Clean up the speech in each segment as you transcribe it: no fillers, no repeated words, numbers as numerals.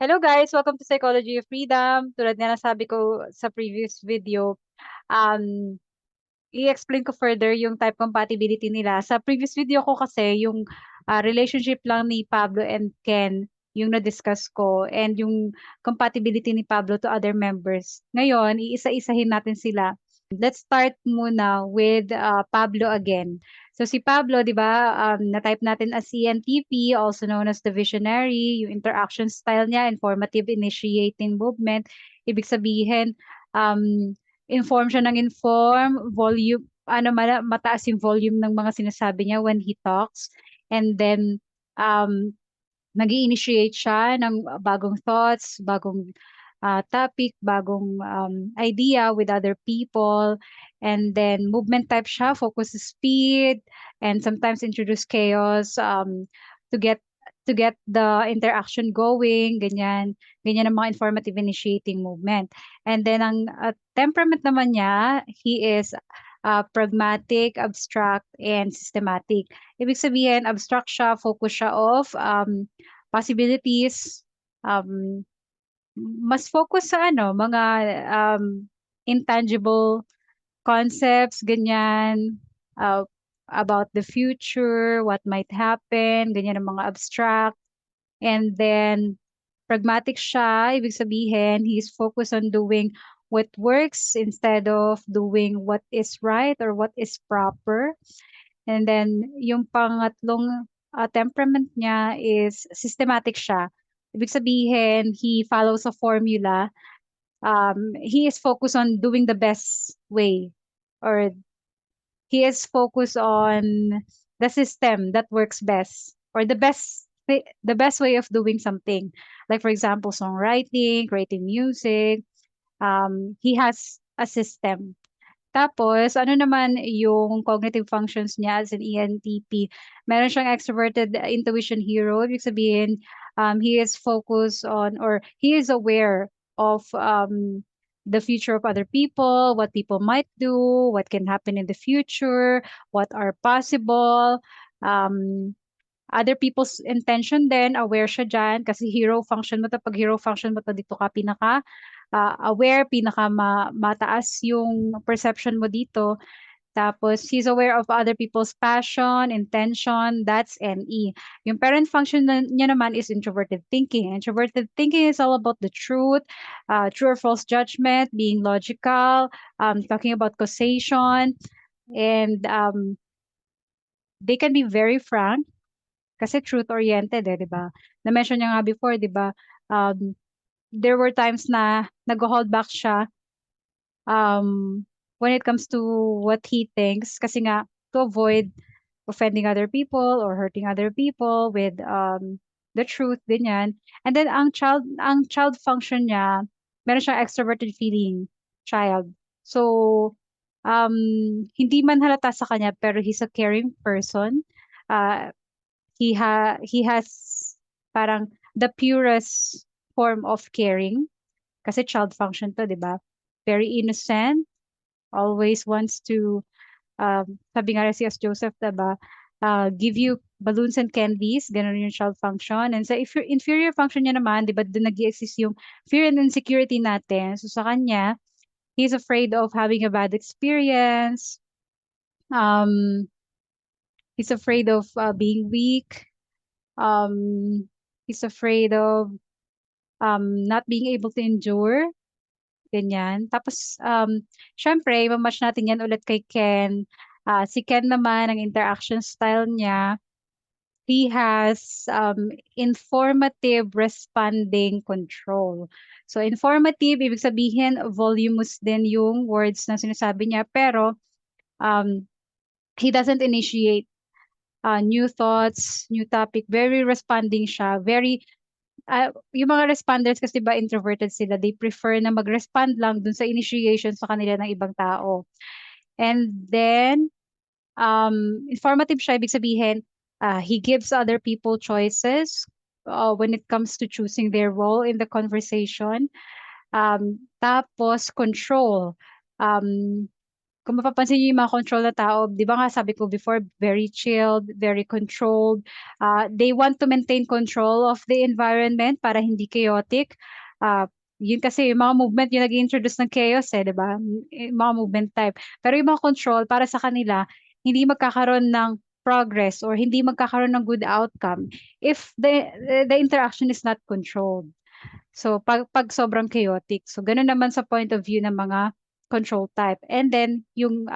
Hello guys! Welcome to Psychology of Freedom. Tulad nga nasabi ko sa previous video, um, i-explain ko further yung type compatibility nila. Sa previous video ko kasi, yung relationship lang ni Pablo and Ken, yung na-discuss ko, and yung compatibility ni Pablo to other members. Ngayon, iisa-isahin natin sila. Let's start muna with Pablo again. So si Pablo, 'di ba, na-type natin as ENTP, also known as the visionary, yung interaction style niya, informative, initiating movement. Ibig sabihin, inform siya ng inform, volume, mataas yung volume ng mga sinasabi niya when he talks. And then, um, nag-i-initiate siya ng bagong thoughts, bagong topic, bagong idea with other people. And then movement type siya, focus sa speed, and sometimes introduce chaos to get the interaction going, ganyan. Ganyan ang mga informative initiating movement. And then ang temperament naman niya, he is pragmatic, abstract, and systematic. Ibig sabihin, abstract siya, focus siya of possibilities, um, mas focus sa mga um, intangible concepts, ganyan, uh, about the future, what might happen, ganyan ang mga abstract. And then, pragmatic siya, ibig sabihin, he's focused on doing what works instead of doing what is right or what is proper. And then, yung pangatlong temperament niya is systematic siya. Ibig sabihin, he follows a formula. He is focused on doing the best way, or he is focused on the system that works best, or the best way of doing something. Like for example, songwriting, creating music. He has a system. Tapos, ano naman yung cognitive functions niya as an ENTP? Meron siyang extroverted intuition hero. Ibig sabihin, he is focused on, or he is aware of the future of other people, what people might do, what can happen in the future, what are possible. Um, Other people's intention din, aware siya dyan. Kasi hero function mo to. Pag hero function mo to, dito ka pinaka aware, mataas yung perception mo dito. Tapos, he's aware of other people's passion, intention, that's NE. Yung parent function niya naman is introverted thinking. Introverted thinking is all about the truth, true or false judgment, being logical, talking about causation, and they can be very frank kasi truth-oriented di ba? Na-mention niya nga before, di ba? Um, there were times na nag-hold back siya when it comes to what he thinks kasi nga to avoid offending other people or hurting other people with the truth din yan. And then ang child function niya, meron siyang extroverted feeling child. So um hindi man halata sa kanya pero he's a caring person. Uh, he has parang the purest form of caring kasi child function to, 'di ba? Very innocent, always wants to sabi nga rin si As Joseph, 'di ba? Give you balloons and candies, ganun yung child function. And sa inferior function niya naman, 'di ba, doon nag-exist yung fear and insecurity natin. So sa kanya, he's afraid of having a bad experience. Um, he's afraid of being weak. Um, he's afraid of not being able to endure, ganyan. Tapos, syempre, mamatch natin yan ulit kay Ken. Si Ken naman, ang interaction style niya, he has informative responding control. So, informative, ibig sabihin, voluminous din yung words na sinasabi niya, pero um, he doesn't initiate new thoughts, new topic. Very responding siya. Yung mga responders kasi ba introverted sila, they prefer na mag-respond lang dun sa initiation sa kanila ng ibang tao. And then, informative siya, ibig sabihin, he gives other people choices when it comes to choosing their role in the conversation. Tapos, control. Um, kung mapapansin niyo yung mga control na tao, 'di ba nga sabi ko before, very chilled, very controlled. They want to maintain control of the environment para hindi chaotic. Ah, yun kasi yung mga movement yung nag-introduce ng chaos eh, 'di ba? Yung mga movement type. Pero yung mga control para sa kanila, hindi magkakaroon ng progress or hindi magkakaroon ng good outcome if the interaction is not controlled. So, pag sobrang chaotic. So, ganun naman sa point of view ng mga control type. And then, yung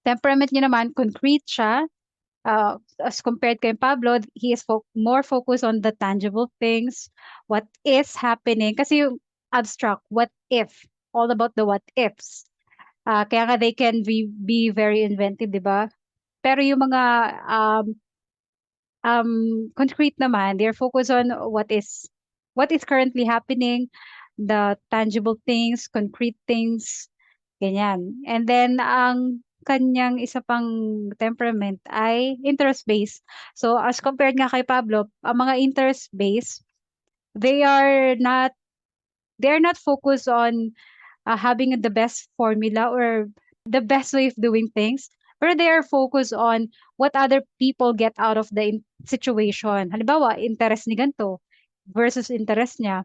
temperament niya naman, concrete siya. As compared kay Pablo, he is more focused on the tangible things, what is happening. Kasi yung abstract, what if, all about the what ifs. Kaya nga they can be very inventive, di ba? Pero yung mga um, concrete naman, they're focused on what is currently happening, the tangible things, concrete things, ganyan. And then ang kanyang isa pang temperament ay interest-based. So as compared nga kay Pablo, ang mga interest-based, they are not focused on having the best formula or the best way of doing things, pero they are focused on what other people get out of the situation. Halimbawa, interest ni ganito versus interest niya.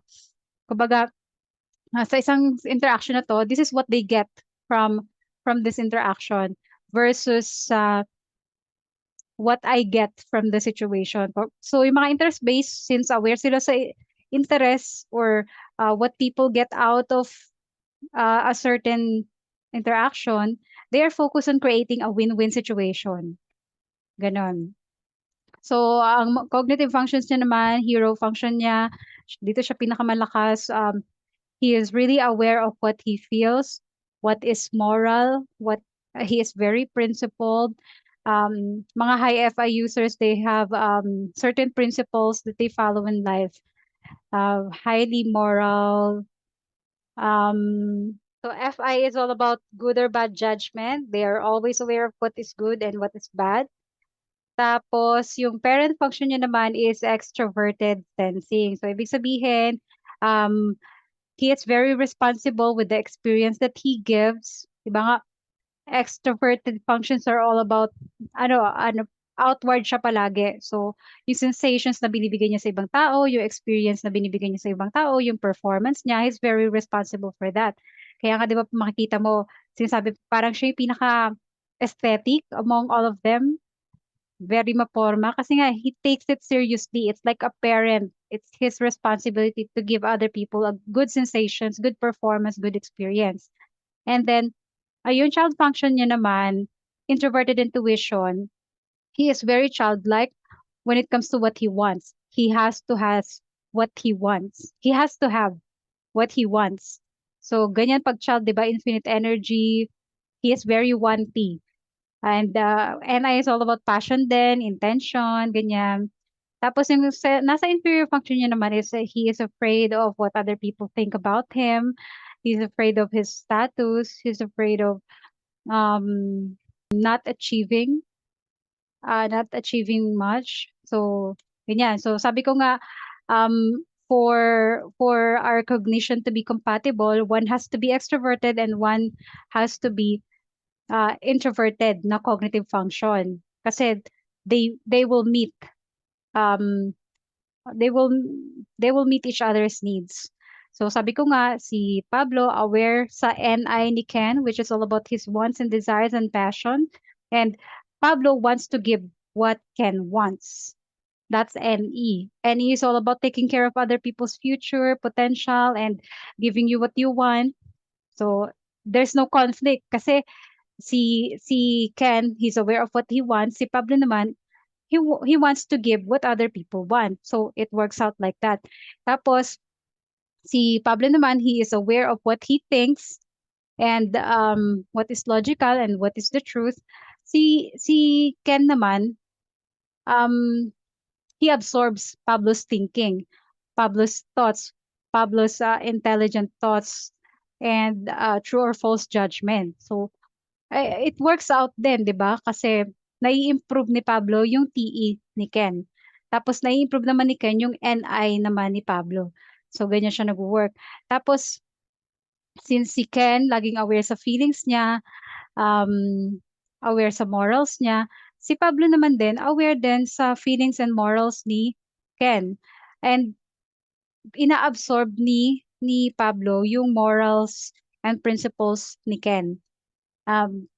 Kumbaga, sa isang interaction na to, this is what they get from this interaction versus what I get from the situation. So, yung mga interest-based, since aware sila sa interest or what people get out of a certain interaction, they are focused on creating a win-win situation. Ganon. So, ang cognitive functions niya naman, hero function niya, dito siya pinakamalakas. He is really aware of what he feels, what is moral, what he is very principled. Mga high FI users, they have certain principles that they follow in life. Highly moral, so FI is all about good or bad judgment. They are always aware of what is good and what is bad. Tapos, yung parent function niya naman is extroverted sensing. So, ibig sabihin, um, he is very responsible with the experience that he gives. Diba nga, extroverted functions are all about outward siya palagi. So, yung sensations na binibigay niya sa ibang tao, yung experience na binibigay niya sa ibang tao, yung performance niya, he's very responsible for that. Kaya nga, di ba, makikita mo, sinasabi, parang siya yung pinaka-aesthetic among all of them. Very maporma. Kasi nga, he takes it seriously. It's like a parent. It's his responsibility to give other people a good sensations, good performance, good experience. And then, yung child function niya naman, introverted intuition, he is very childlike when it comes to what he wants. He has to has what he wants. He has to have what he wants. So, ganyan pag child, di ba, infinite energy, he is very wanty. And NI is all about passion din, intention, ganyan. Tapos yung nasa inferior function niya naman is he is afraid of what other people think about him. He's afraid of his status. He's afraid of not achieving much. So, ganyan. So, sabi ko nga, for our cognition to be compatible, one has to be extroverted and one has to be introverted na cognitive function. Kasi they will meet um, they will they will meet each other's needs. So sabi ko nga, si Pablo aware sa NI ni Ken, which is all about his wants and desires and passion. And Pablo wants to give what Ken wants. That's NE. NE is all about taking care of other people's future, potential, and giving you what you want. So there's no conflict kasi si Ken, he's aware of what he wants. Si Pablo naman, he wants to give what other people want. So it works out like that. Tapos si Pablo naman, he is aware of what he thinks and what is logical and what is the truth. Si Ken naman, um he absorbs Pablo's thinking, Pablo's thoughts, Pablo's intelligent thoughts and true or false judgment. So it works out din, 'di ba? Kasi nai-improve ni Pablo yung TE ni Ken. Tapos nai-improve naman ni Ken yung NI naman ni Pablo. So ganyan siya nagwo-work. Tapos since si Ken laging aware sa feelings niya, um, aware sa morals niya. Si Pablo naman din, aware din sa feelings and morals ni Ken. And inaabsorb ni Pablo yung morals and principles ni Ken. Um,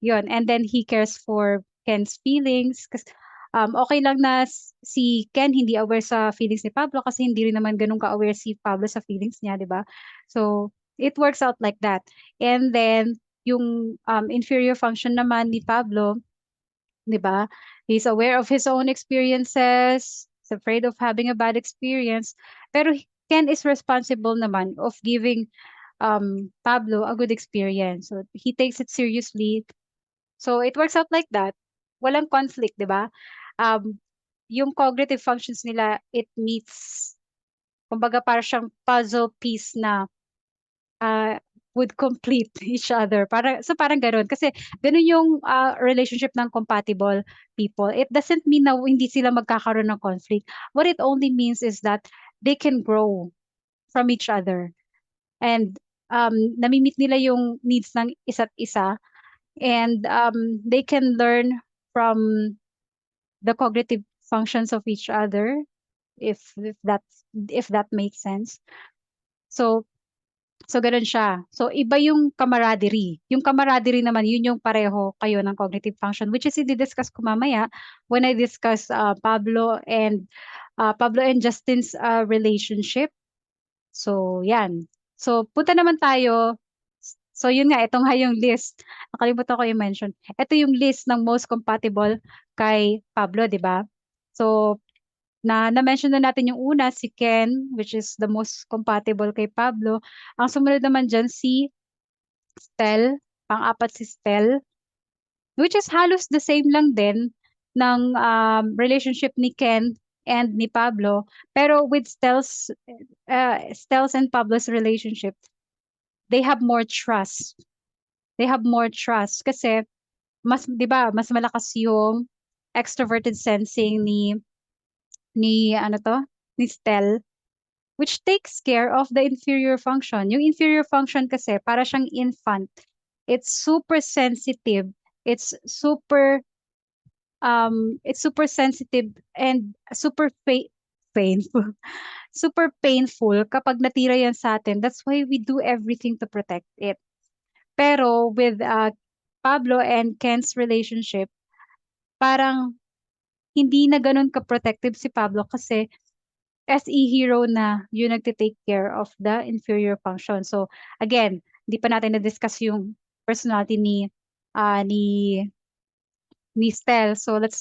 Yun. And then he cares for Ken's feelings. Kasi, okay lang na si Ken hindi aware sa feelings ni Pablo kasi hindi rin naman ganun ka-aware si Pablo sa feelings niya, di ba? So, it works out like that. And then, yung inferior function naman ni Pablo, di ba? He's aware of his own experiences, he's afraid of having a bad experience, pero Ken is responsible naman of giving Pablo a good experience. So, he takes it seriously. So it works out like that. Walang conflict, 'di ba? Um, yung cognitive functions nila, it meets, kumbaga para siyang puzzle piece na uh, would complete each other. Parang gano'n. Kasi gano'n yung relationship ng compatible people. It doesn't mean na hindi sila magkakaroon ng conflict. What it only means is that they can grow from each other. And nami-meet nila yung needs ng isa't isa. And they can learn from the cognitive functions of each other, if that makes sense. So ganun siya. So iba yung camaraderie. Yung camaraderie naman, yun yung pareho kayo ng cognitive function, which is i-discuss ko mamaya when I discuss Pablo and Justin's relationship. So yan. So punta naman tayo. So yun nga, ito nga yung list. Nakalimutan ko i-mention. Ito yung list ng most compatible kay Pablo, di ba? So na-mention na natin yung una, si Ken, which is the most compatible kay Pablo. Ang sumunod naman dyan, si Stel, pang-apat si Stel, which is halos the same lang din ng relationship ni Ken and ni Pablo. Pero with Stel's and Pablo's relationship, they have more trust. They have more trust kasi 'di ba, mas malakas yung extroverted sensing ni ano to, ni Stel, which takes care of the inferior function. Yung inferior function kasi para siyang infant. It's super sensitive. It's super sensitive and super painful. Super painful kapag natira yan sa atin. That's why we do everything to protect it. Pero with Pablo and Ken's relationship, parang hindi na ganun ka-protective si Pablo kasi SE hero na yung nagte-take care of the inferior function. So again, hindi pa natin na-discuss yung personality ni Stel. So let's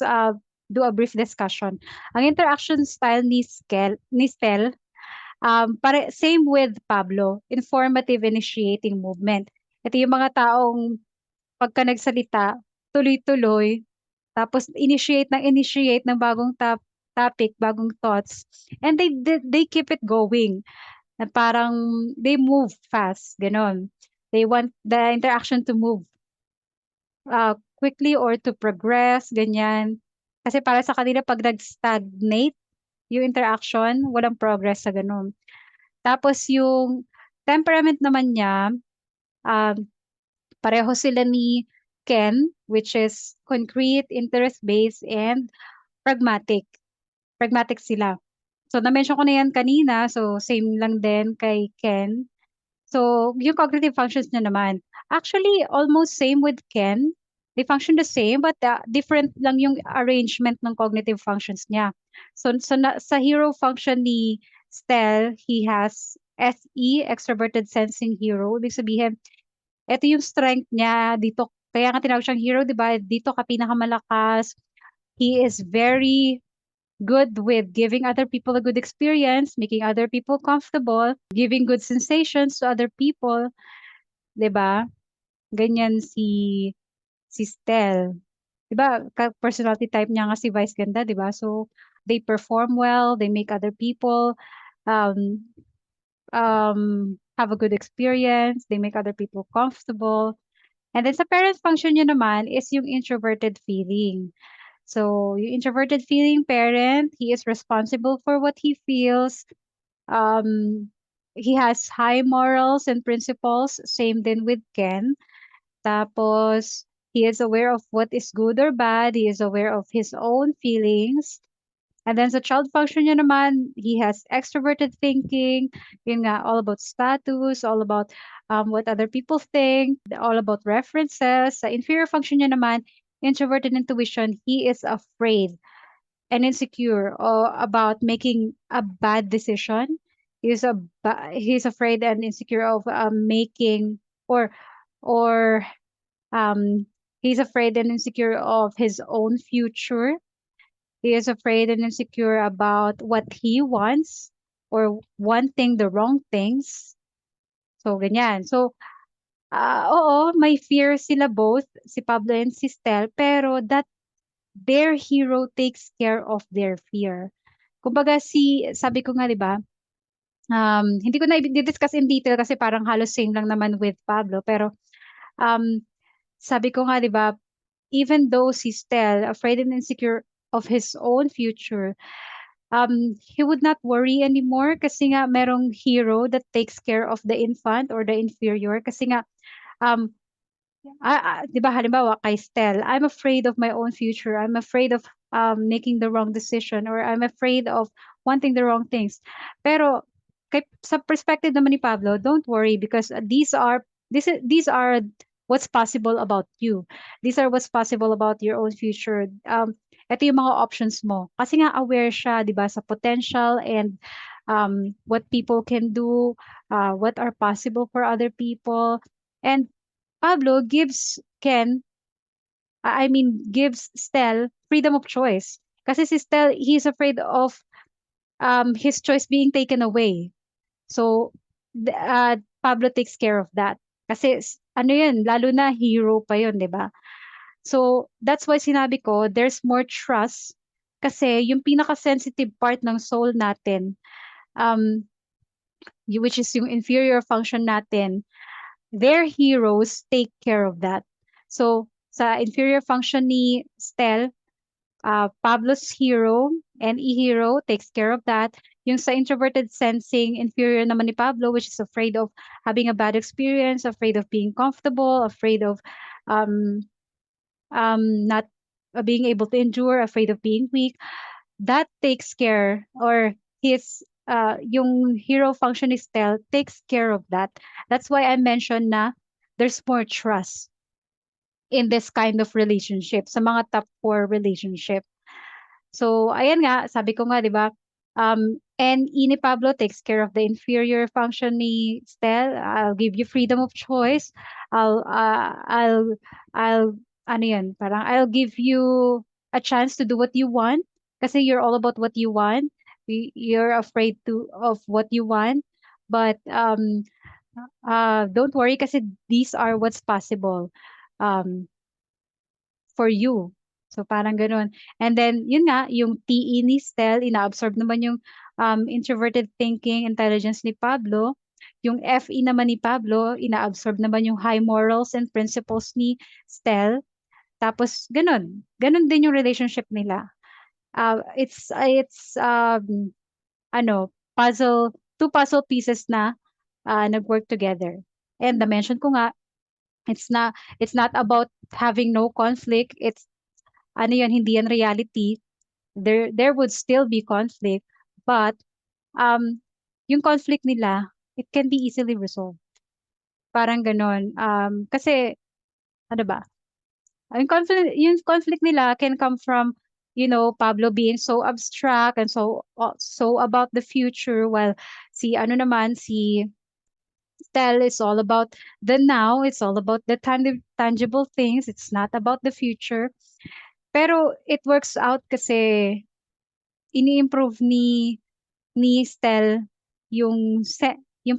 do a brief discussion. Ang interaction style ni Stel, same with Pablo, informative initiating movement. Ito yung mga taong pagka nagsalita, tuloy-tuloy, tapos initiate ng bagong topic, bagong thoughts, and they keep it going. Na parang they move fast, ganon. They want the interaction to move quickly or to progress, ganyan. Kasi para sa kanila, pag nag-stagnate yung interaction, walang progress sa ganun. Tapos yung temperament naman niya, um, pareho sila ni Ken, which is concrete, interest-based, and pragmatic. Pragmatic sila. So, na-mention ko na yan kanina. So, same lang din kay Ken. So, yung cognitive functions niya naman. Actually, almost same with Ken. They function the same, but different lang yung arrangement ng cognitive functions niya. So sa hero function ni Stel, he has SE, extroverted sensing hero. Ibig sabihin, ito yung strength niya dito. Kaya nga tinawag siyang hero, di ba? Dito ka pinakamalakas. He is very good with giving other people a good experience, making other people comfortable, giving good sensations to other people, 'di ba? Ganyan si Stel. 'Di ba? Personality type niya nga si Vice ganda, 'di ba? So they perform well, they make other people um have a good experience, they make other people comfortable. And then sa parent function niya naman is yung introverted feeling. So, yung introverted feeling parent, he is responsible for what he feels. Um, he has high morals and principles, same din with Ken. Tapos, he is aware of what is good or bad. He is aware of his own feelings. And then sa child function niya naman, he has extroverted thinking, yun nga, all about status, all about what other people think, all about references. Sa inferior function niya naman, introverted intuition, he is afraid and insecure about making a bad decision. He's afraid and insecure of making or or um he's afraid and insecure of his own future. He is afraid and insecure about what he wants or wanting the wrong things. So, ganyan. So, oo, may fear sila both, si Pablo and si Stel, pero that their hero takes care of their fear. Kumbaga sabi ko nga, di ba, hindi ko na i-discuss in detail kasi parang halos same lang naman with Pablo, pero um, sabi ko nga, di ba, even though si Stel, afraid and insecure of his own future, he would not worry anymore kasi nga merong hero that takes care of the infant or the inferior kasi nga um 'di ba halimbawa kay Stel, I'm afraid of my own future. I'm afraid of making the wrong decision or I'm afraid of wanting the wrong things. Pero sa perspective naman ni Pablo, don't worry because these are what's possible about you. These are what's possible about your own future. Ito yung mga options mo. Kasi nga aware siya, 'di ba, sa potential and what people can do, what are possible for other people. And Pablo gives Stel freedom of choice. Kasi si Stel, he's afraid of his choice being taken away. So, Pablo takes care of that. Kasi, ano yun, lalo na hero pa yun, di ba? So, that's why sinabi ko, there's more trust. Kasi, yung pinaka-sensitive part ng soul natin, um, which is yung inferior function natin, their heroes take care of that. So, sa inferior function ni Stel, Pablo's hero and e-hero takes care of that. Yung sa introverted sensing, inferior naman ni Pablo, which is afraid of having a bad experience, afraid of being comfortable, afraid of um, not being able to endure, afraid of being weak. That takes care, or yung hero function is Stel takes care of that. That's why I mentioned na there's more trust in this kind of relationship, sa mga top 4 relationship. So, ayan nga, sabi ko nga, di ba, and ni Pablo takes care of the inferior function ni Stel. I'll give you freedom of choice. I'll, uh, I'll, I'll, ano yan, parang I'll give you a chance to do what you want kasi you're all about what you want. You're afraid of what you want. But, don't worry kasi these are what's possible. Um, for you. So parang gano'n. And then yun nga, yung TE ni Stel, ina-absorb naman yung introverted thinking, intelligence ni Pablo. Yung FE naman ni Pablo, ina-absorb naman yung high morals and principles ni Stel. Tapos gano'n. Gano'n din yung relationship nila. It's two puzzle pieces na nag-work together. And na-mention ko nga, it's not it's not about having no conflict. It's ano yun, hindi yan reality. There would still be conflict, but um, yung conflict nila, it can be easily resolved. Parang ganon. Kasi, ano ba? Yung conflict nila can come from, Pablo being so abstract and so about the future, while si Stel is all about the now. It's all about the tangible things. It's not about the future. Pero it works out kasi ini-improve ni Stel yung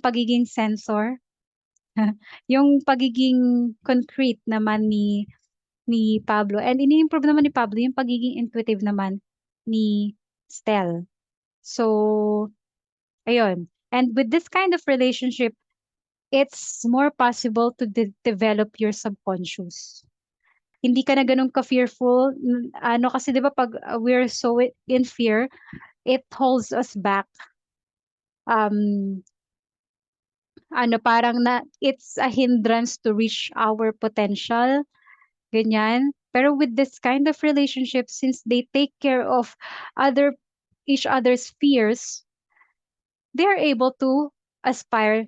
pagiging sensor, yung pagiging concrete naman ni Pablo, and ini-improve naman ni Pablo yung pagiging intuitive naman ni Stel. So, ayun. And with this kind of relationship, it's more possible to develop your subconscious. Hindi ka na ganun ka-fearful. Ano kasi 'di ba pag we're so in fear, it holds us back. Um, ano, parang na it's a hindrance to reach our potential, ganyan. Pero with this kind of relationship, since they take care of other each other's fears, they are able to aspire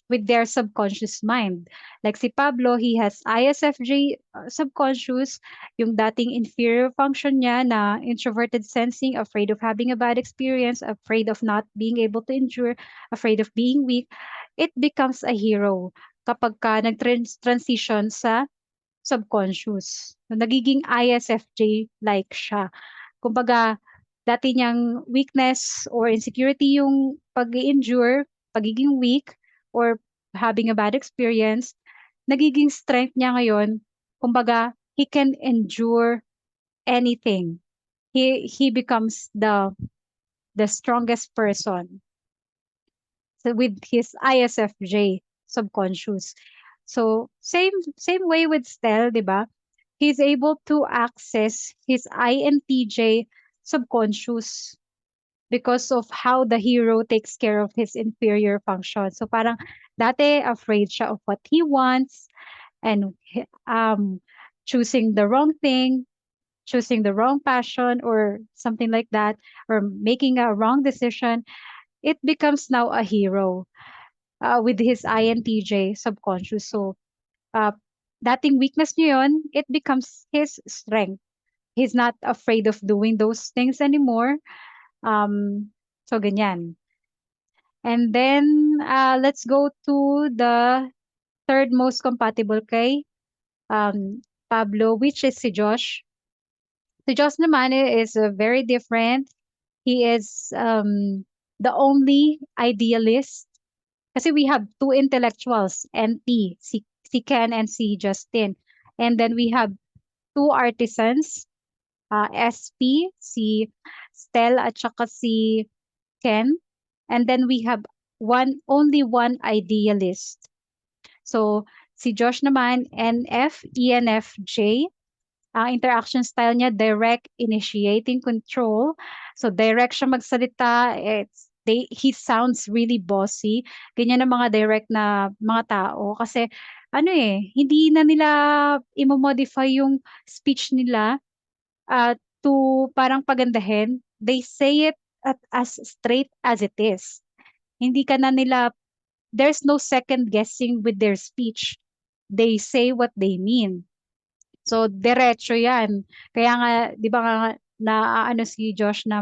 with their subconscious mind. Like si Pablo, he has ISFJ subconscious, yung dating inferior function niya na introverted sensing, afraid of having a bad experience, afraid of not being able to endure, afraid of being weak. It becomes a hero kapag ka nag-transition sa subconscious. So, nagiging ISFJ-like siya. Kumbaga, dati niyang weakness or insecurity yung pag-endure, pagiging weak, or having a bad experience, nagiging strength niya ngayon. Kumbaga, he can endure anything. He becomes the strongest person. So with his ISFJ subconscious. So same way with Stel, 'di ba? He's able to access his INTJ subconscious because of how the hero takes care of his inferior function. So parang dati afraid siya of what he wants and choosing the wrong thing, choosing the wrong passion or something like that, or making a wrong decision. It becomes now a hero with his INTJ subconscious. So, uh, dating weakness niya yun, it becomes his strength. He's not afraid of doing those things anymore. So, ganyan. And then, let's go to the third most compatible kay Pablo, which is si Josh. Si Josh naman is very different. He is the only idealist. Kasi we have two intellectuals, NT, si Ken and si Justin. And then we have two artisans, SP, si Stel at saka si Ken. And then we have only one idealist. So, si Josh naman, NF, ENFJ. Ang interaction style niya, direct, initiating, control. So, direct siya magsalita. He sounds really bossy. Ganyan ang mga direct na mga tao. Kasi, ano hindi na nila imomodify yung speech nila uh, to parang pagandahin. They say it as straight as it is. Hindi ka na nila, there's no second guessing with their speech. They say what they mean. So, diretso yan. Kaya nga, di ba nga, na ano si Josh na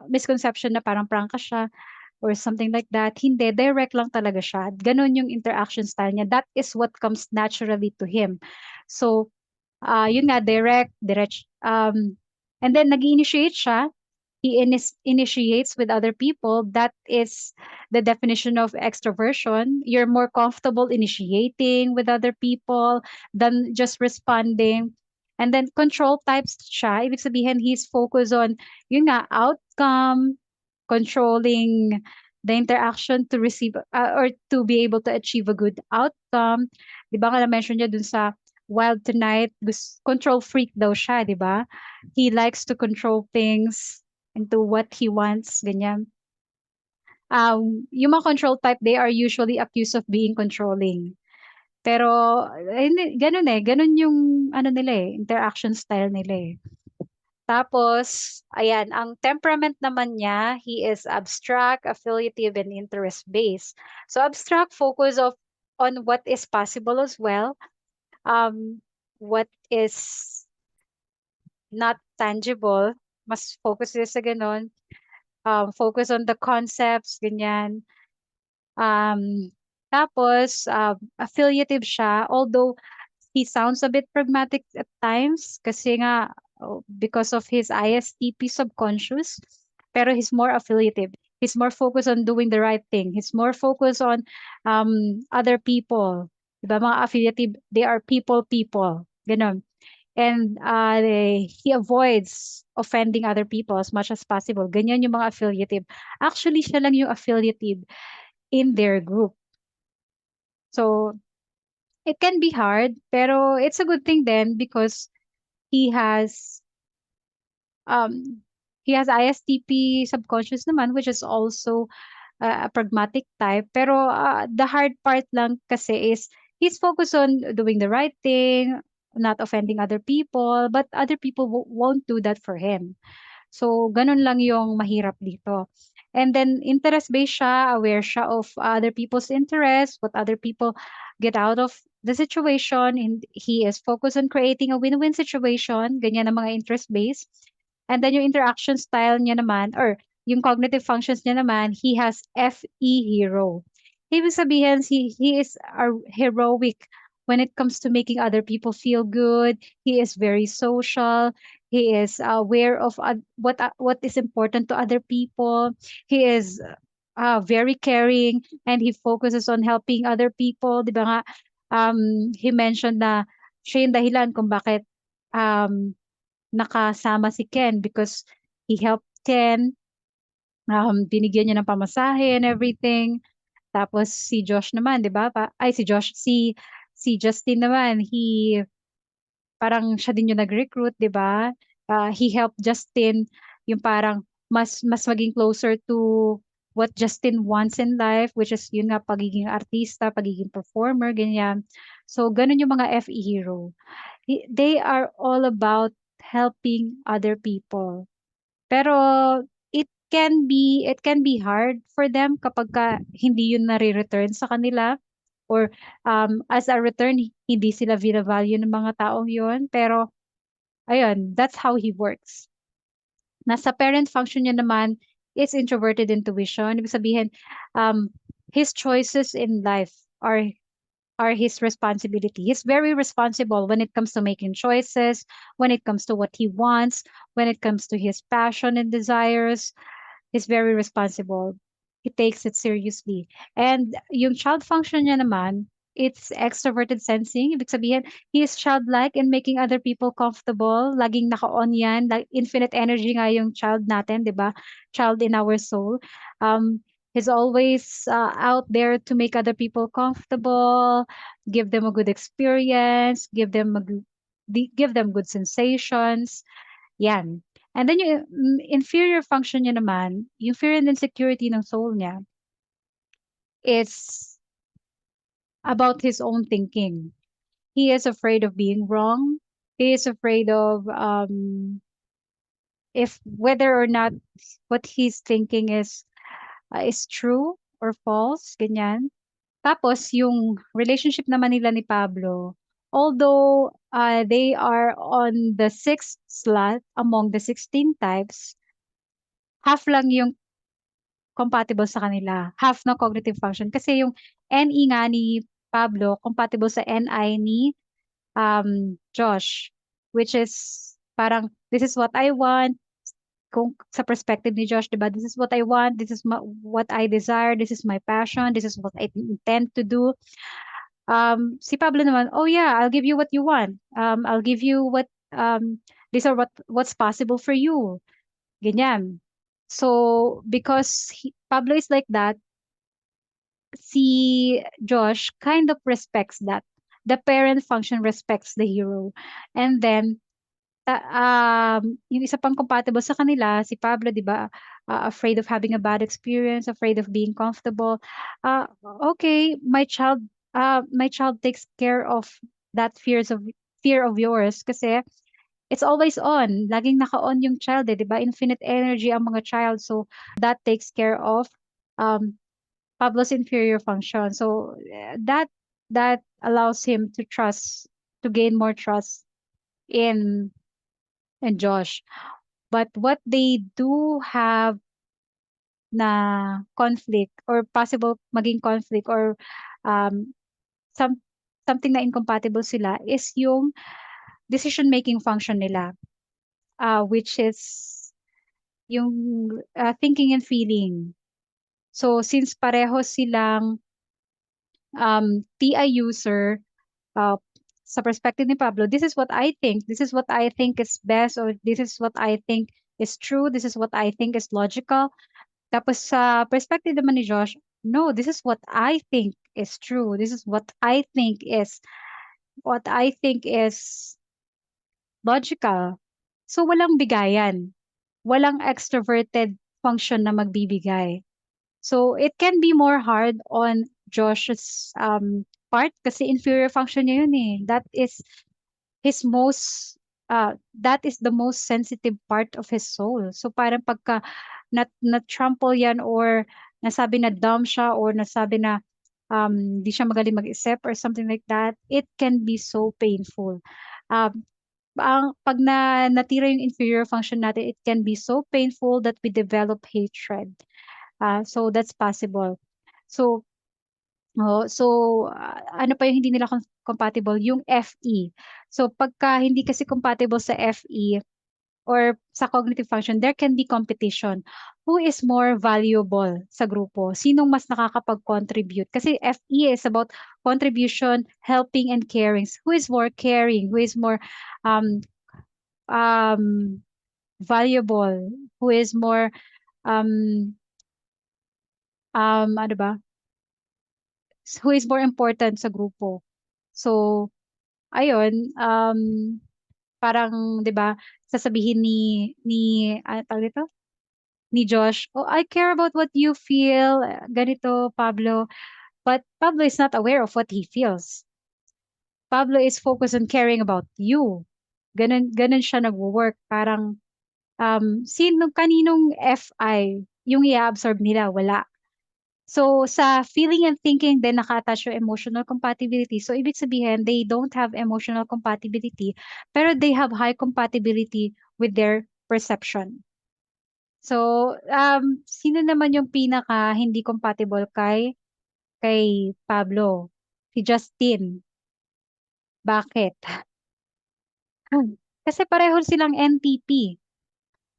misconception na parang prangka siya or something like that. Hindi, direct lang talaga siya. Ganon yung interaction style niya. That is what comes naturally to him. So, yun nga, direct. And then, nag-initiate siya. He initiates with other people. That is the definition of extroversion. You're more comfortable initiating with other people than just responding. And then control types siya. Ibig sabihin, he's focused on, yun nga, outcome, controlling the interaction to receive or to be able to achieve a good outcome. Di ba nga na-mention niya dun sa Wild Tonight, control freak daw siya, di ba? He likes to control things into what he wants, ganyan. Yung mga control type, they are usually accused of being controlling. Pero, ganun ganun yung, ano nila interaction style nila Tapos, ayan, ang temperament naman niya, he is abstract, affiliative, and interest-based. So, abstract focus on what is possible as well, what is not tangible, mas focus sila sa ganun. Focus on the concepts, ganyan. Tapos, affiliative siya, although he sounds a bit pragmatic at times kasi nga, because of his ISTP subconscious, pero he's more affiliative. He's more focused on doing the right thing. He's more focused on other people. Diba, mga affiliative, they are people. Ganun. And he avoids offending other people as much as possible. Ganyan yung mga affiliative. Actually, siya lang yung affiliative in their group. So, it can be hard, pero it's a good thing then because he has um he has ISTP subconscious naman, which is also a pragmatic type. Pero the hard part lang kasi is he's focused on doing the right thing, not offending other people, but other people won't do that for him. So, ganun lang yung mahirap dito. And then, interest-based siya, aware siya of other people's interests, what other people get out of the situation, and he is focused on creating a win-win situation, ganyan ang mga interest-based. And then, yung interaction style niya naman, or yung cognitive functions niya naman, he has FE hero. Ibig sabihin, he is heroic when it comes to making other people feel good. He is very social. He is aware of what is important to other people. He is very caring, and he focuses on helping other people. Di ba nga, he mentioned na siya yung dahilan kung bakit um, nakasama si Ken because he helped Ken, binigyan niya ng pamasahe and everything. Tapos si Josh naman, 'di ba? Si Justin naman, parang siya din yung nag-recruit, 'di ba? He helped Justin yung parang mas maging closer to what Justin wants in life, which is yun nga pagiging artista, pagiging performer, ganyan. So ganun yung mga FE hero. They are all about helping other people. Pero it can be hard for them kapag hindi yun nare-return sa kanila, or as a return hindi sila vina-value ng mga taong yun. Pero ayun, that's how he works. Nasa parent function niya naman is introverted intuition. Ibig sabihin, um, his choices in life are his responsibility. He's very responsible when it comes to making choices, when it comes to what he wants, when it comes to his passion and desires. He's very responsible. He takes it seriously. And yung child function niya naman, it's extroverted sensing. Ibig sabihin, he is childlike in making other people comfortable. Laging naka-on yan. Like, infinite energy nga yung child natin, di ba? Child in our soul. He's always out there to make other people comfortable, give them a good experience, give them good sensations. Yan. And then yung inferior function niya naman, yung fear and insecurity ng soul niya, is about his own thinking. He is afraid of being wrong. He is afraid of if whether or not what he's thinking is true or false, ganyan. Tapos yung relationship naman nila ni Pablo, although they are on the sixth slot among the 16 types, half lang yung compatible sa kanila, half ng cognitive function. Kasi yung NE nga ni Pablo, compatible sa NI ni Josh, which is parang, this is what I want. Kung sa perspective ni Josh, diba, this is what I want, this is what I desire, this is my passion, this is what I intend to do. Si Pablo naman, oh yeah, I'll give you what you want. I'll give you these are what's possible for you. Ganyan. So, because Pablo is like that, si Josh kind of respects that. The parent function respects the hero. And then, yung isa pang compatible sa kanila, si Pablo, di ba, afraid of having a bad experience, afraid of being comfortable. Okay, my child takes care of that fear of yours kasi it's always on. Laging naka-on yung child, di ba? Infinite energy ang mga child. So, that takes care of um, Pablo's inferior function. So, that allows him to gain more trust in Josh. But what they do have na conflict or possible maging conflict or um, some something na incompatible sila is yung decision-making function nila, which is yung thinking and feeling. So, since pareho silang TI user, uh, sa perspective ni Pablo, this is what I think. This is what I think is best, or this is what I think is true. This is what I think is logical. Tapos sa perspective naman ni Josh, no, this is what I think is true. This is what I think is logical. So walang bigayan. Walang extroverted function na magbibigay. So it can be more hard on Josh's part kasi inferior function niya yun eh. That is the most sensitive part of his soul. So parang pagka na-trample yan or nasabi na dumb siya or nasabi na di siya magaling mag-isip or something like that, it can be so painful. Um, pag natira yung inferior function natin, it can be so painful that we develop hatred. So that's possible. So, ano pa yung hindi nila compatible? Yung FE. So pagka hindi kasi compatible sa FE or sa cognitive function, there can be competition. Who is more valuable sa grupo? Sinong mas nakakapag-contribute? Kasi FE is about contribution, helping, and caring. Who is more caring? Who is more um, um, valuable? Who is more um, ano ba? Who is more important sa grupo? So, ayun, parang 'di ba, sasabihin ni ano tawag dito? Ni Josh, "Oh, I care about what you feel, ganito, Pablo." But Pablo is not aware of what he feels. Pablo is focused on caring about you. Ganun siya nagwo-work. Parang, kaninong FI yung i-absorb nila? Wala. So, sa feeling and thinking din naka-attach yung emotional compatibility. So, ibig sabihin, they don't have emotional compatibility, pero they have high compatibility with their perception. So, sino naman yung pinaka hindi compatible kay Pablo? Si Justin. Bakit? Kasi pareho silang NTP.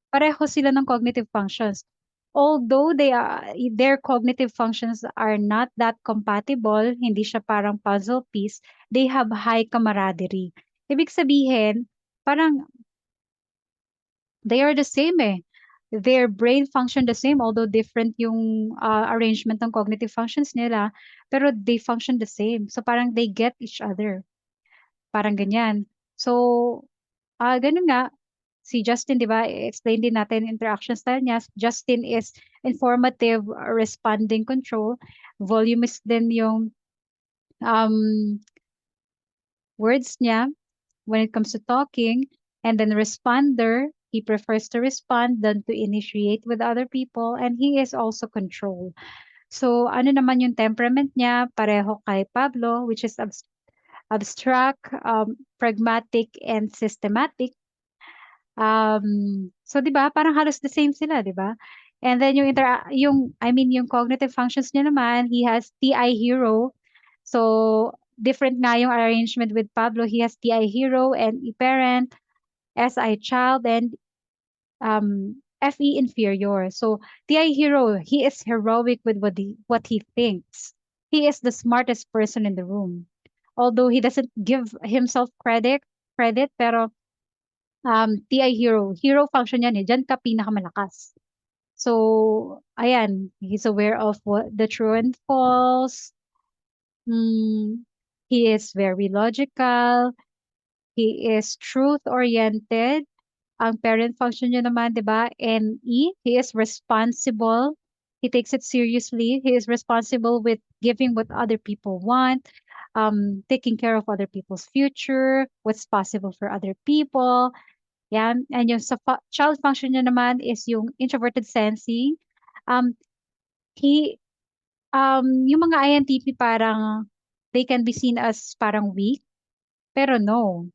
Pareho sila ng cognitive functions. Although their cognitive functions are not that compatible, hindi siya parang puzzle piece, they have high camaraderie. Ibig sabihin, parang they are the same eh. Their brain function the same, although different yung arrangement ng cognitive functions nila, pero they function the same. So parang they get each other. Parang ganyan. So, ganun nga, si Justin, di ba, explain din natin interaction style niya. Justin is informative, responding control. Voluminous din yung um, words niya when it comes to talking. And then responder, he prefers to respond than to initiate with other people. And he is also control. So, ano naman yung temperament niya? Pareho kay Pablo, which is abstract, pragmatic, and systematic. So 'di ba parang halos the same sila, 'di ba? And then yung cognitive functions niya naman, he has TI hero. So different nga yung arrangement with Pablo. He has TI hero and E parent, SI child, and FE inferior. So TI hero, he is heroic with what he thinks. He is the smartest person in the room. Although he doesn't give himself credit, pero TI hero. Hero function yan eh. Diyan ka pinakamalakas. So, ayan, he's aware of what the true and false. Mm, he is very logical. He is truth-oriented. Ang parent function niya naman, di ba? NE, he is responsible. He takes it seriously. He is responsible with giving what other people want, taking care of other people's future, what's possible for other people. Yan. And yung sa child function niya naman is yung introverted sensing. Um, he, yung mga INTP parang they can be seen as parang weak, pero no.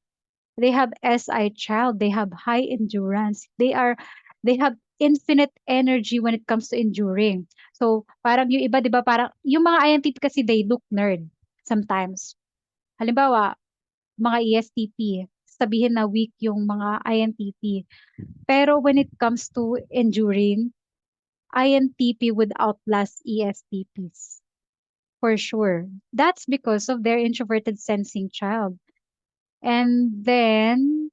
They have SI child. They have high endurance. They have infinite energy when it comes to enduring. So, parang yung iba, di ba, parang, yung mga INTP kasi they look nerd sometimes. Halimbawa, mga ESTP, sabihin na weak yung mga INTP. Pero when it comes to enduring, INTP would outlast ESTPs. For sure. That's because of their introverted sensing child. And then,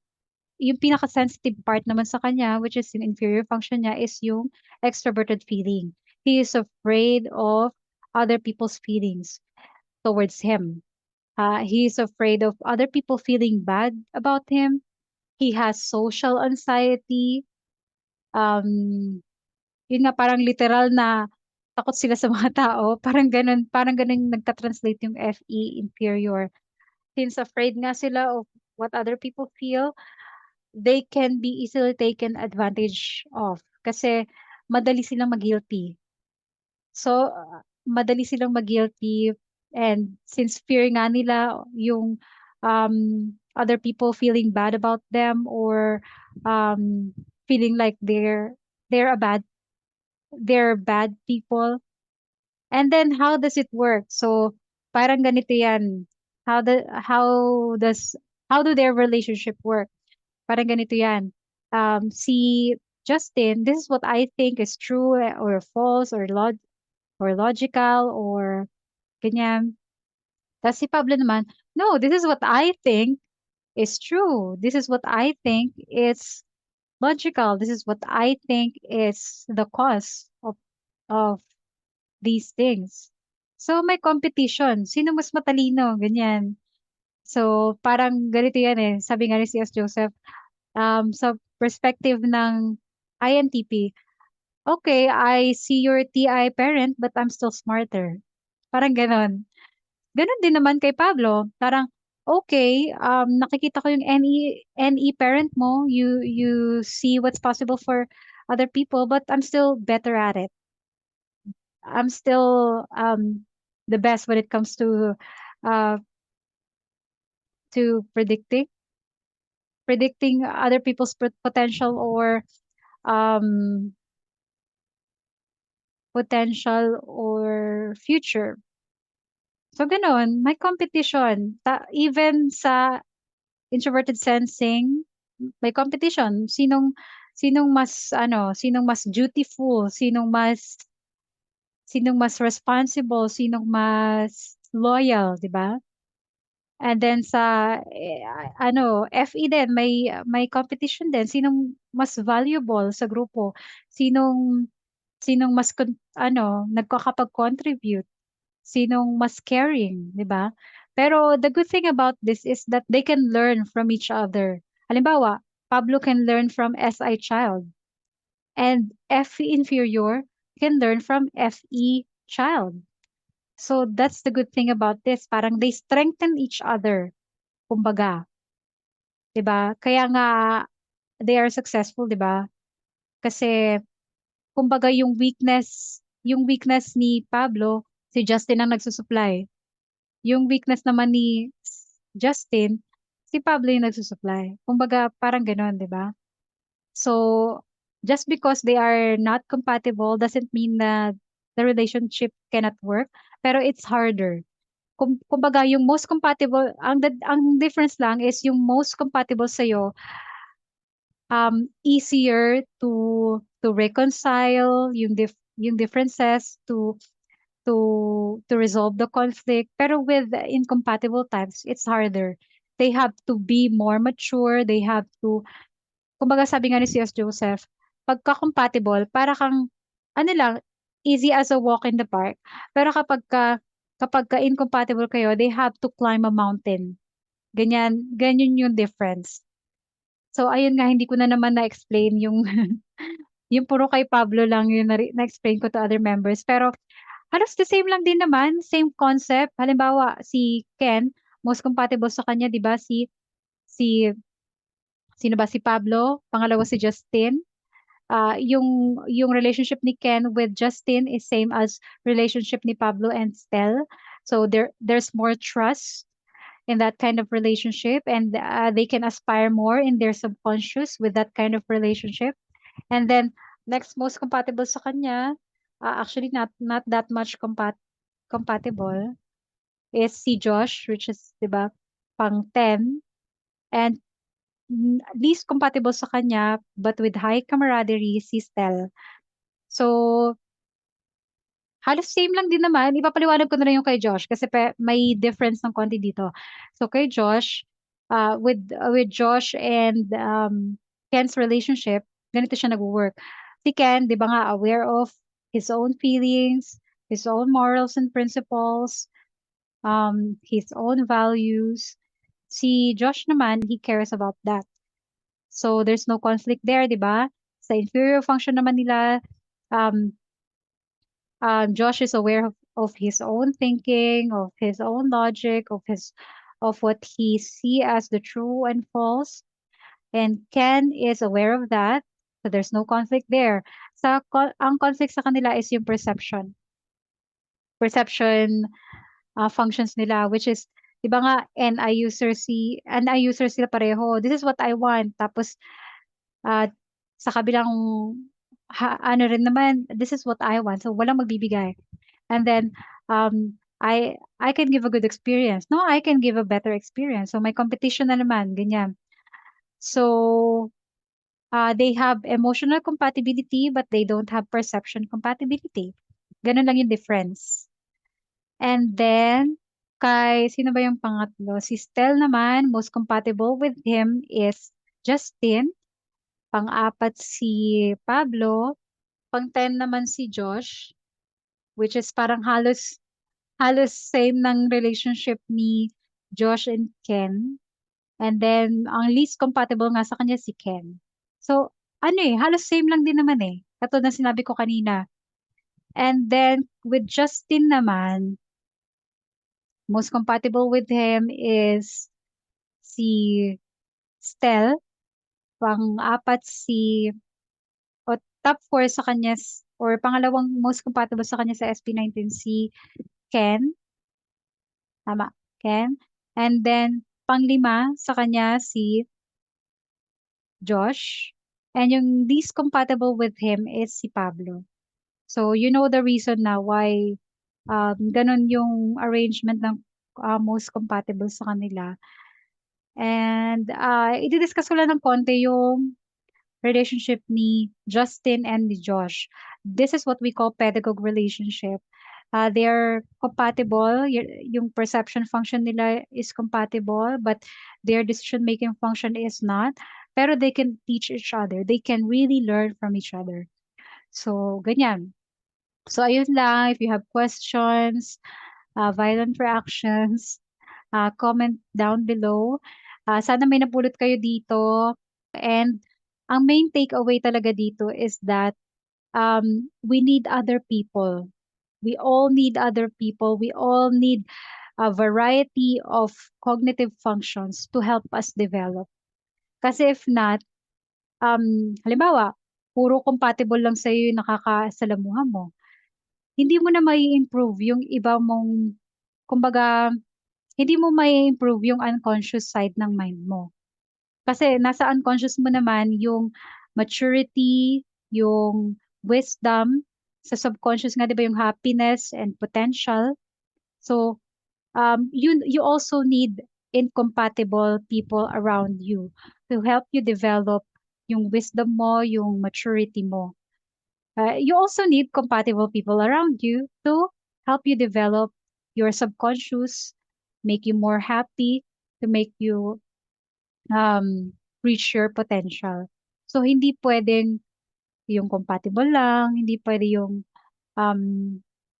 yung pinaka-sensitive part naman sa kanya, which is yung inferior function niya, is yung extroverted feeling. He is afraid of other people's feelings towards him. He is afraid of other people feeling bad about him. He has social anxiety. Um, yun nga parang literal na takot sila sa mga tao, parang gano'n nagta-translate yung FE, inferior. Since afraid nga sila of what other people feel, they can be easily taken advantage of. Kasi madali silang mag-guilty. So, madali silang mag-guilty, and since fear nga nila yung other people feeling bad about them, or um, feeling like they're a bad they're bad people. And then how does it work? So parang ganito yan. Does how do their relationship work? Parang ganito yan. Si Justin, this is what I think is true, or false, or logical, or ganyan. Tapos si Pablo naman, no, this is what I think is true. This is what I think is logical. This is what I think is the cause of these things. So may competition. Sino mas matalino? Ganyan. So parang ganito yan eh. Sabi nga ni C.S. Joseph, sa perspective ng INTP, okay, I see your TI parent, but I'm still smarter. Parang ganon. Ganon din naman kay Pablo. Parang, okay, nakikita ko yung NE parent mo. You see what's possible for other people, but I'm still better at it. I'm still the best when it comes uh to predicting other people's potential, or um future. So ganoon, may competition. Even sa introverted sensing, may competition. Sinong mas dutiful, sinong mas responsible, sinong mas loyal, 'di ba? And then sa FE din, may competition din. Sinong mas valuable sa grupo? Sinong mas nagkakapag-contribute? Sinong mas caring, 'di ba? Pero the good thing about this is that they can learn from each other. Halimbawa, Pablo can learn from SI child, and FE inferior can learn from FE child. So that's the good thing about this. Parang they strengthen each other, kumbaga, 'di ba? Kaya nga they are successful, 'di ba? Kasi kumbaga yung weakness ni Pablo, si Justin ang nagsusupply. Yung weakness naman ni Justin, si Pablo yung nagsusupply. Kumbaga parang gano'n, 'di ba? So just because they are not compatible doesn't mean na the relationship cannot work, pero it's harder. Kumbaga yung most compatible, ang difference lang is yung most compatible sa easier to reconcile yung differences, to resolve the conflict. Pero with incompatible types, it's harder. They have to be more mature. They have to, kumbaga sabi nga ni C.S. Joseph, pagka compatible, para kang ano lang, easy as a walk in the park. Pero kapag ka incompatible kayo, they have to climb a mountain. Ganyan yung difference. So ayun nga, hindi ko na naman na-explain yung yung puro kay Pablo lang yung na-explain ko to other members. Pero halos the same lang din naman, same concept. Halimbawa, si Ken, most compatible sa kanya, 'di ba? Si sino ba, si Pablo, pangalawa si Justin. Yung relationship ni Ken with Justin is same as relationship ni Pablo and Stel. So there's more trust in that kind of relationship, and they can aspire more in their subconscious with that kind of relationship. And then next most compatible sa kanya, actually not that much compatible, is si Josh, which is 'di ba pang 10, and least compatible sa kanya but with high camaraderie, si Stel. So halos same lang din naman. Ipapaliwanag ko na lang yung kay Josh kasi may difference ng konti dito. So kay Josh, with Josh and Ken's relationship, ganito siya nag-work. Si Ken, di ba nga, aware of his own feelings, his own morals and principles, his own values. Si Josh naman, he cares about that. So there's no conflict there, di ba? Sa inferior function naman nila, um, Josh is aware of his own thinking, of his own logic, of what he see as the true and false. And Ken is aware of that. So there's no conflict there. Ang conflict sa kanila is yung perception. Perception functions nila, which is, di ba nga, NI user sila pareho. This is what I want. Tapos, uh, sa kabilang, ano rin naman, this is what I want. So, walang magbibigay. And then, I can give a good experience. No, I can give a better experience. So, may competition na naman, ganyan. So, they have emotional compatibility, but they don't have perception compatibility. Ganun lang yung difference. And then, sino ba yung pangatlo? Si Stel naman, most compatible with him is Justin. Pang-apat si Pablo. Pang-10 naman si Josh, which is parang halos same ng relationship ni Josh and Ken. And then, ang least compatible nga sa kanya si Ken. So, halos same lang din naman eh. Katulad na sinabi ko kanina. And then, with Justin naman, most compatible with him is si Stel. Pang-apat o top 4 sa kanya, or pangalawang most compatible sa kanya sa SB19 si Ken. Tama, Ken. And then, pang-5 sa kanya si Josh. And yung least compatible with him is si Pablo. So, you know the reason na why ganun yung arrangement ng most compatible sa kanila. And i-discuss ko lang ng konti yung relationship ni Justin and ni Josh. This is what we call pedagogue relationship. They're compatible. Yung perception function nila is compatible, but their decision-making function is not. Pero they can teach each other. They can really learn from each other. So, ganyan. So, ayun lang. If you have questions, violent reactions, comment down below. Sana may napulot kayo dito. And ang main takeaway talaga dito is that we need other people. We all need other people. We all need a variety of cognitive functions to help us develop. Kasi if not, halimbawa, puro compatible lang sa'yo yung nakakasalamuha mo. Hindi mo na mai improve yung iba mong, kumbaga, hindi mo mai improve yung unconscious side ng mind mo. Kasi nasa unconscious mo naman yung maturity, yung wisdom, sa subconscious nga 'di ba yung happiness and potential. So you also need incompatible people around you to help you develop yung wisdom mo, yung maturity mo. You also need compatible people around you to help you develop your subconscious, make you more happy, to make you reach your potential. So, hindi pwedeng yung compatible lang, hindi pwede um,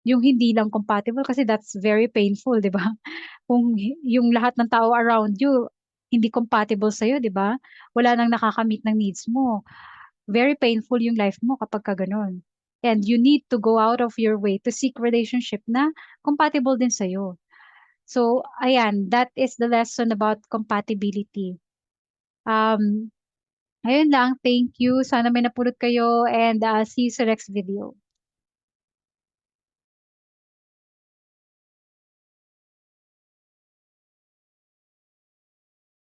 yung hindi lang compatible kasi that's very painful, di ba? Kung yung lahat ng tao around you, hindi compatible sa'yo, di ba? Wala nang nakakamit ng needs mo. Very painful yung life mo kapag ka ganun. And you need to go out of your way to seek relationship na compatible din sa'yo. So, ayan, that is the lesson about compatibility. Ayun lang, thank you. Sana may napulot kayo and see you sa next video.